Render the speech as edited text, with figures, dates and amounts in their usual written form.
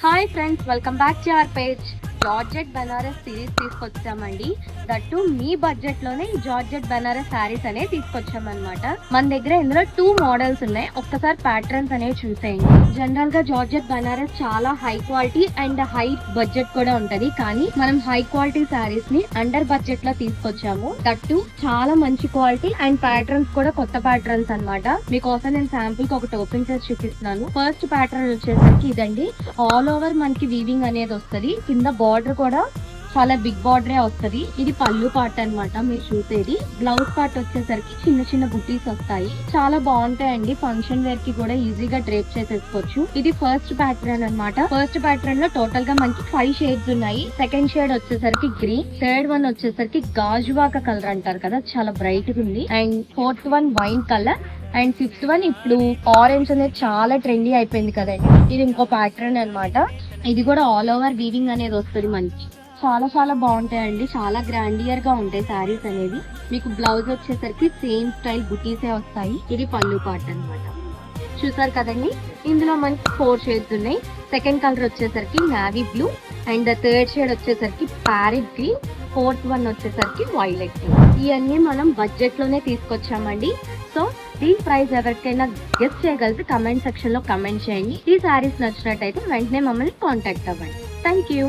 Hi friends, welcome back to our page. Georgette Banaras series తీసుకొచ్చామండి. That మీ budget లోనే ఈ జార్జెట్ బనారస్ శారీస్ అనేవి తీసుకొచ్చామన్నమాట. మన దగ్గర ఇందులో 2 మోడల్స్ ఉన్నాయి. ఒక్కసారి ప్యాటర్న్స్ అనేవి చూసేయండి. జనరల్ గా జార్జెట్ బనారస్ చాలా high quality and high budget కూడా ఉంటది, కానీ మనం హై క్వాలిటీ శారీస్ ని అండర్ బడ్జెట్ లో తీసుకొచ్చాము. దట్టు చాలా మంచి క్వాలిటీ అండ్ ప్యాటర్న్స్ కూడా కొత్త ప్యాటర్న్స్ అన్నమాట. మీకోసం నేను శాంపుల్ కి ఒకటి ఓపెన్ చేసి చూపిస్తున్నాను. ఫస్ట్ ప్యాటర్న్ వచ్చేసరికి ఇదండి. ఆల్ ఓవర్ మనకి వీవింగ్ అనేది వస్తుంది. కింద బార్డర్ కూడా చాలా బిగ్ బార్డరే వస్తుంది. ఇది పళ్ళు పార్ట్ అన్నమాట. మీరు చూసేది బ్లౌజ్ పార్ట్ వచ్చేసరికి చిన్న చిన్న బుటీస్ వస్తాయి. చాలా బాగుంటాయండి. ఫంక్షన్ వేర్ కి కూడా ఈజీగా డ్రేప్ చేసేసుకోవచ్చు. ఇది ఫస్ట్ ప్యాటర్న్ అన్నమాట. ఫస్ట్ ప్యాటర్న్ లో టోటల్ గా మనకి 5 షేడ్స్ ఉన్నాయి. సెకండ్ షేడ్ వచ్చేసరికి గ్రీన్, థర్డ్ వన్ వచ్చేసరికి గాజువాక కలర్ అంటారు కదా, చాలా బ్రైట్ గా ఉంది. And fourth one wine colour and fifth one ఇప్పుడు ఆరెంజ్ అనేది చాలా ట్రెండీ అయిపోయింది కదండి. ఇది ఇంకో ప్యాటర్న్ అన్నమాట. ఇది కూడా ఆల్ ఓవర్ వీవింగ్ అనేది వస్తుంది మనకి. చాలా చాలా బాగుంటాయండి. చాలా గ్రాండియర్ గా ఉంటాయి శారీస్ అనేవి. మీకు బ్లౌజ్ వచ్చేసరికి సేమ్ స్టైల్ బుటీసే వస్తాయి. ఇది పళ్ళు పార్ట్ అన్నమాట. చూసారు కదండి, ఇందులో మనకి 4 షేడ్స్ ఉన్నాయి. సెకండ్ కలర్ వచ్చేసరికి navy blue and third shade వచ్చేసరికి ప్యారెట్ గ్రీన్, ఫోర్త్ వన్ వచ్చేసరికి వైలెట్ గ్రీన్. ఇవన్నీ మనం బడ్జెట్ లోనే తీసుకొచ్చామండి. సో దీని ప్రైస్ ఎవరికైనా గెస్ చేయగలిగితే కమెంట్ సెక్షన్ లో కమెంట్ చేయండి. ఈ శారీస్ నచ్చినట్టయితే వెంటనే మమ్మల్ని కాంటాక్ట్ అవ్వండి. Thank you.